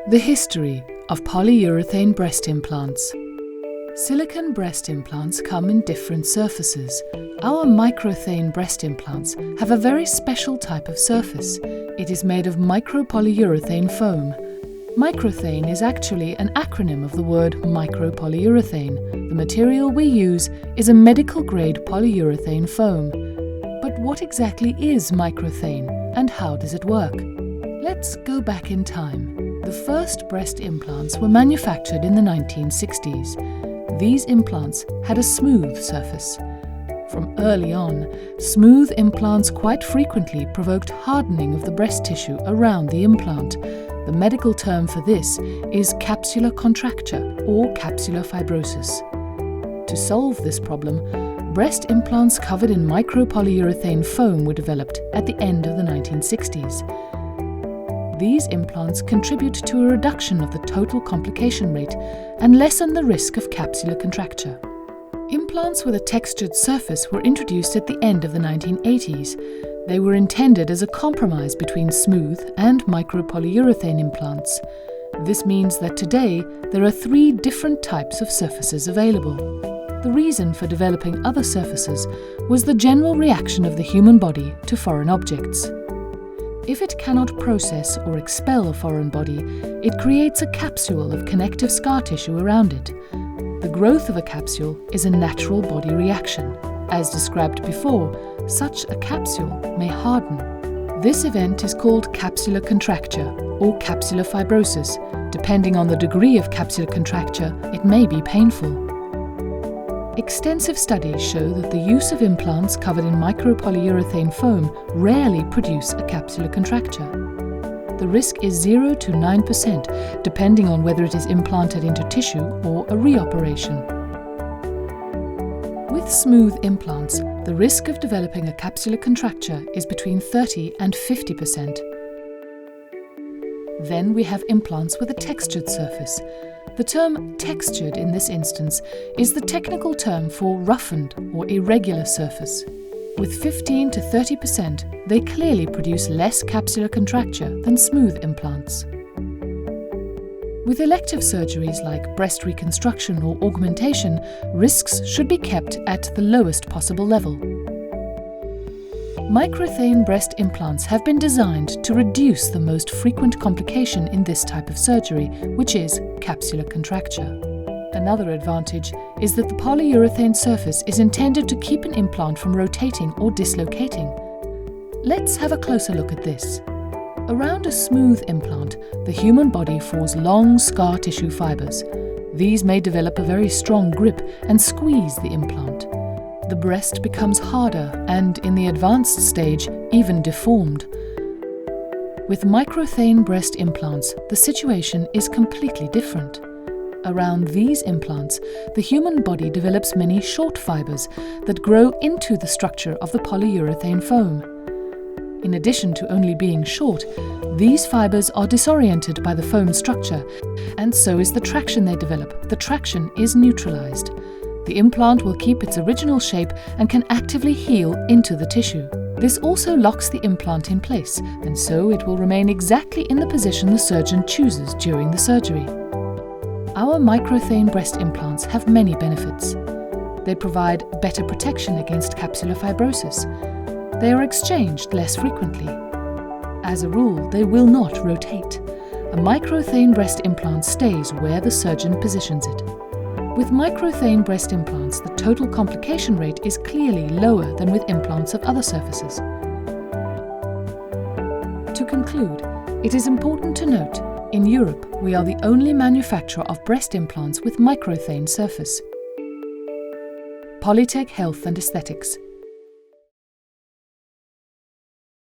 The history of polyurethane breast implants. Silicone breast implants come in different surfaces. Our microthane breast implants have a very special type of surface. It is made of micropolyurethane foam. Microthane is actually an acronym of the word micropolyurethane. The material we use is a medical-grade polyurethane foam. But what exactly is microthane and how does it work? Let's go back in time. The first breast implants were manufactured in the 1960s. These implants had a smooth surface. From early on, smooth implants quite frequently provoked hardening of the breast tissue around the implant. The medical term for this is capsular contracture or capsular fibrosis. To solve this problem, breast implants covered in micropolyurethane foam were developed at the end of the 1960s. These implants contribute to a reduction of the total complication rate and lessen the risk of capsular contracture. Implants with a textured surface were introduced at the end of the 1980s. They were intended as a compromise between smooth and micropolyurethane implants. This means that today there are 3 different types of surfaces available. The reason for developing other surfaces was the general reaction of the human body to foreign objects. If it cannot process or expel a foreign body, it creates a capsule of connective scar tissue around it. The growth of a capsule is a natural body reaction. As described before, such a capsule may harden. This event is called capsular contracture or capsular fibrosis. Depending on the degree of capsular contracture, it may be painful. Extensive studies show that the use of implants covered in micropolyurethane foam rarely produce a capsular contracture. The risk is 0 to 9%, depending on whether it is implanted into tissue or a reoperation. With smooth implants, the risk of developing a capsular contracture is between 30 and 50%. Then we have implants with a textured surface. The term textured in this instance is the technical term for roughened or irregular surface. With 15 to 30%, they clearly produce less capsular contracture than smooth implants. With elective surgeries like breast reconstruction or augmentation, risks should be kept at the lowest possible level. Microthane breast implants have been designed to reduce the most frequent complication in this type of surgery, which is capsular contracture. Another advantage is that the polyurethane surface is intended to keep an implant from rotating or dislocating. Let's have a closer look at this. Around a smooth implant, the human body forms long scar tissue fibers. These may develop a very strong grip and squeeze the implant. The breast becomes harder and, in the advanced stage, even deformed. With microthane breast implants, the situation is completely different. Around these implants, the human body develops many short fibers that grow into the structure of the polyurethane foam. In addition to only being short, these fibers are disoriented by the foam structure, and so is the traction they develop. The traction is neutralized. The implant will keep its original shape and can actively heal into the tissue. This also locks the implant in place, and so it will remain exactly in the position the surgeon chooses during the surgery. Our microthane breast implants have many benefits. They provide better protection against capsular fibrosis. They are exchanged less frequently. As a rule, they will not rotate. A microthane breast implant stays where the surgeon positions it. With microthane breast implants, the total complication rate is clearly lower than with implants of other surfaces. To conclude, it is important to note, in Europe, we are the only manufacturer of breast implants with microthane surface. Polytech Health and Aesthetics.